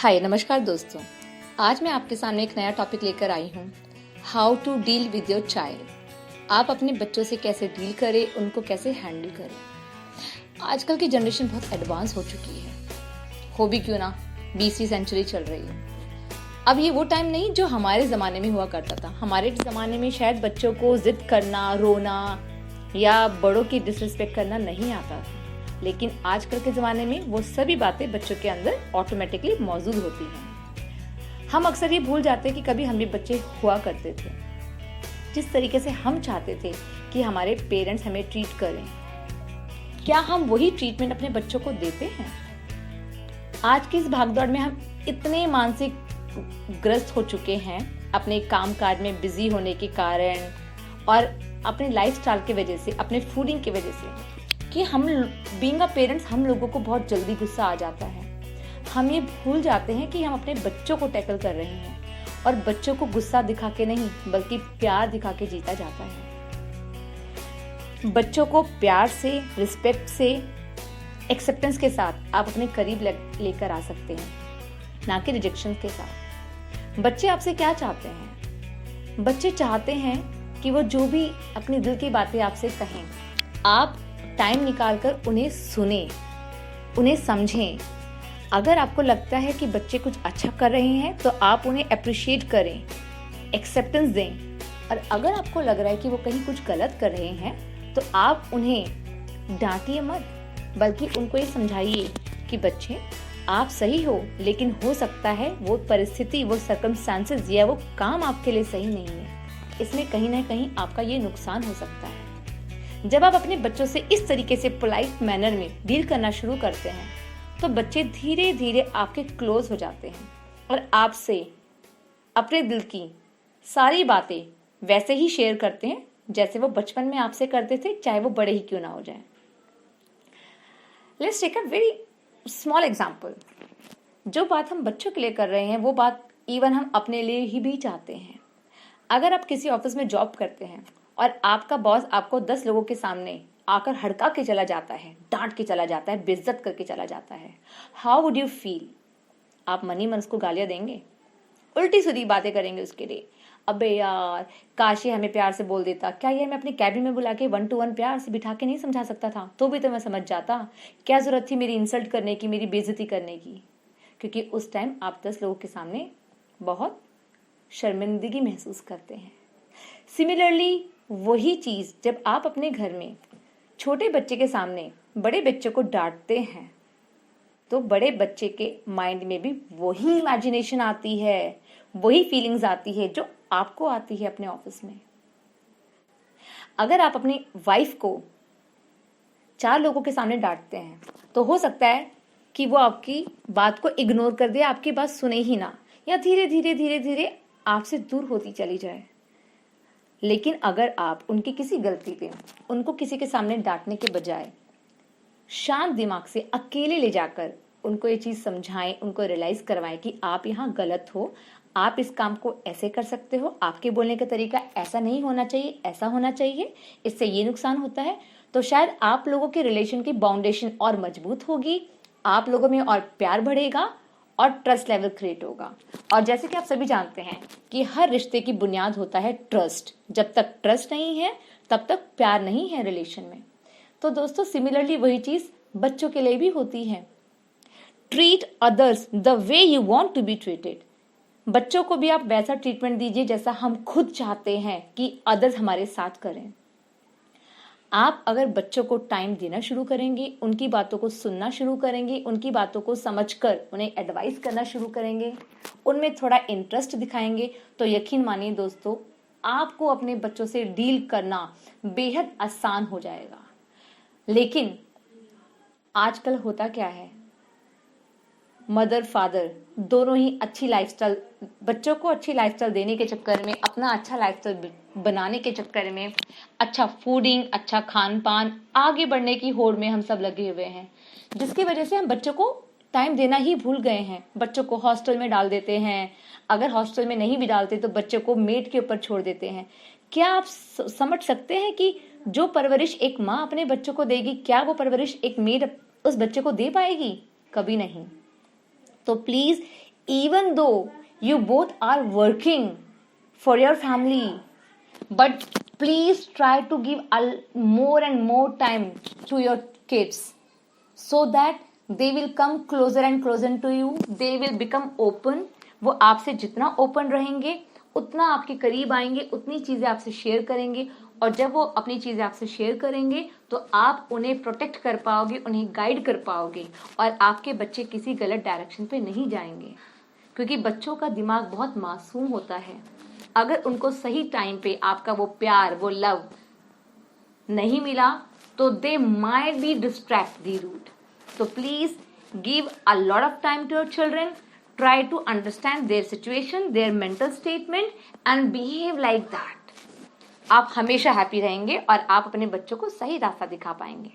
हाय नमस्कार दोस्तों। आज मैं आपके सामने एक नया टॉपिक लेकर आई हूँ, how to deal with your child. आप अपने बच्चों से कैसे डील करें, उनको कैसे हैंडल करें। आजकल की जनरेशन बहुत एडवांस हो चुकी है, हो भी क्यों ना, 20वीं सेंचुरी चल रही है। अब ये वो टाइम नहीं जो हमारे ज़माने में हुआ करता था। हमारे ज़माने में शायद बच्चों को जिद करना, रोना या बड़ों की डिसरिस्पेक्ट करना नहीं आता था, लेकिन आजकल के ज़माने में वो सभी बातें बच्चों के अंदर ऑटोमेटिकली मौजूद होती हैं। हम अक्सर ये भूल जाते हैं कि कभी हम भी बच्चे हुआ करते थे। जिस तरीके से हम चाहते थे कि हमारे पेरेंट्स हमें ट्रीट करें, क्या हम वही ट्रीटमेंट अपने बच्चों को देते हैं? आज की इस भागदौड़ में हम इतने मानसिक ग्रस्त हो चुके हैं अपने काम काज में बिजी होने के कारण और अपने लाइफस्टाइल की वजह से, अपने फूडिंग की वजह से, कि हम बीइंग अ पेरेंट्स हम लोगों को बहुत जल्दी गुस्सा आ जाता है। हम ये भूल जाते हैं कि हम अपने बच्चों को टैकल कर रहे हैं और बच्चों को गुस्सा दिखा के नहीं बल्कि प्यार दिखा के जीता जाता है। बच्चों को प्यार से, रिस्पेक्ट से, एक्सेप्टेंस के साथ आप अपने करीब लेकर आ सकते हैं, ना कि रिजेक्शन के साथ। बच्चे आपसे क्या चाहते हैं? बच्चे चाहते हैं कि वो जो भी अपनी दिल की बातें आपसे कहें, आप टाइम निकालकर उन्हें सुने, उन्हें समझें। अगर आपको लगता है कि बच्चे कुछ अच्छा कर रहे हैं तो आप उन्हें अप्रिशिएट करें, एक्सेप्टेंस दें। और अगर आपको लग रहा है कि वो कहीं कुछ गलत कर रहे हैं तो आप उन्हें डांटिए मत, बल्कि उनको ये समझाइए कि बच्चे आप सही हो, लेकिन हो सकता है वो परिस्थिति, वो सर्कमस्टांसेस या वो काम आपके लिए सही नहीं है। इसमें कहीं ना कहीं आपका ये नुकसान हो सकता है। जब आप अपने बच्चों से इस तरीके से पोलाइट मैनर में डील करना शुरू करते हैं तो बच्चे धीरे धीरे आपके क्लोज हो जाते हैं और आपसे अपने दिल की सारी बातें वैसे ही शेयर करते हैं जैसे वो बचपन में आपसे करते थे, चाहे वो बड़े ही क्यों ना हो जाए। Let's take a very small example. जो बात हम बच्चों के लिए कर रहे हैं वो बात इवन हम अपने लिए ही भी चाहते हैं। अगर आप किसी ऑफिस में जॉब करते हैं और आपका बॉस आपको 10 लोगों के सामने आकर हड़का के चला जाता है, डांट के चला जाता है, बेइज्जत करके चला जाता है, हाउ वुड यू फील? आप मन ही मन उसको गालियां देंगे, उल्टी सीधी बातें करेंगे उसके लिए। अबे यार, काश ये हमें प्यार से बोल देता, क्या ये मैं अपने कैबिन में बुला के 1 to 1 प्यार से बिठा के नहीं समझा सकता था? तो भी तो मैं समझ जाता। क्या जरूरत थी मेरी इंसल्ट करने की, मेरी बेइज्जती करने की? क्योंकि उस टाइम आप 10 लोगों के सामने बहुत शर्मिंदगी महसूस करते हैं। सिमिलरली वही चीज जब आप अपने घर में छोटे बच्चे के सामने बड़े बच्चे को डांटते हैं तो बड़े बच्चे के माइंड में भी वही इमेजिनेशन आती है, वही फीलिंग्स आती है जो आपको आती है अपने ऑफिस में। अगर आप अपनी वाइफ को 4 लोगों के सामने डांटते हैं तो हो सकता है कि वो आपकी बात को इग्नोर कर दे, आपकी बात सुने ही ना, या धीरे धीरे धीरे धीरे आपसे दूर होती चली जाए। लेकिन अगर आप उनकी किसी गलती पे उनको किसी के सामने डांटने के बजाय शांत दिमाग से अकेले ले जाकर उनको ये चीज़ समझाएं, उनको रियलाइज करवाएं कि आप यहाँ गलत हो, आप इस काम को ऐसे कर सकते हो, आपके बोलने का तरीका ऐसा नहीं होना चाहिए, ऐसा होना चाहिए, इससे ये नुकसान होता है, तो शायद आप लोगों के रिलेशन की बाउंडेशन और मजबूत होगी, आप लोगों में और प्यार बढ़ेगा और ट्रस्ट लेवल क्रिएट होगा। और जैसे कि आप सभी जानते हैं कि हर रिश्ते की बुनियाद होता है ट्रस्ट। जब तक ट्रस्ट नहीं है तब तक प्यार नहीं है रिलेशन में। तो दोस्तों, सिमिलरली वही चीज बच्चों के लिए भी होती है। Treat others the way you want to be treated. बच्चों को भी आप वैसा ट्रीटमेंट दीजिए जैसा हम खुद चाहते हैं कि अदर्स हमारे साथ करें। आप अगर बच्चों को टाइम देना शुरू करेंगे, उनकी बातों को सुनना शुरू करेंगे, उनकी बातों को समझकर उन्हें एडवाइस करना शुरू करेंगे, उनमें थोड़ा इंटरेस्ट दिखाएंगे, तो यकीन मानिए दोस्तों, आपको अपने बच्चों से डील करना बेहद आसान हो जाएगा। लेकिन आजकल होता क्या है, मदर फादर दोनों ही अच्छी लाइफस्टाइल, बच्चों को अच्छी लाइफस्टाइल देने के चक्कर में, अपना अच्छा लाइफस्टाइल बनाने के चक्कर में, अच्छा फूडिंग, अच्छा खान पान, आगे बढ़ने की होड़ में हम सब लगे हुए हैं, जिसकी वजह से हम बच्चों को टाइम देना ही भूल गए हैं। बच्चों को हॉस्टल में डाल देते हैं, अगर हॉस्टल में नहीं भी डालते तो बच्चों को मेड के ऊपर छोड़ देते हैं। क्या आप समझ सकते हैं कि जो परवरिश एक माँ अपने बच्चों को देगी, क्या वो परवरिश एक मेड उस बच्चे को दे पाएगी? कभी नहीं। तो please even though you both are working for your family, but please try to give more and more time to your kids so that they will come closer and closer to you. They will become open. वो आपसे जितना open रहेंगे उतना आपके करीब आएंगे, उतनी चीजें आपसे शेयर करेंगे, और जब वो अपनी चीजें आपसे शेयर करेंगे तो आप उन्हें प्रोटेक्ट कर पाओगे, उन्हें गाइड कर पाओगे, और आपके बच्चे किसी गलत डायरेक्शन पे नहीं जाएंगे, क्योंकि बच्चों का दिमाग बहुत मासूम होता है। अगर उनको सही टाइम पे आपका वो प्यार, वो लव नहीं मिला तो they might be distract the route. So please give a lot of time to your children. Try to understand their situation, their mental statement and behave like that. आप हमेशा हैप्पी रहेंगे और आप अपने बच्चों को सही रास्ता दिखा पाएंगे।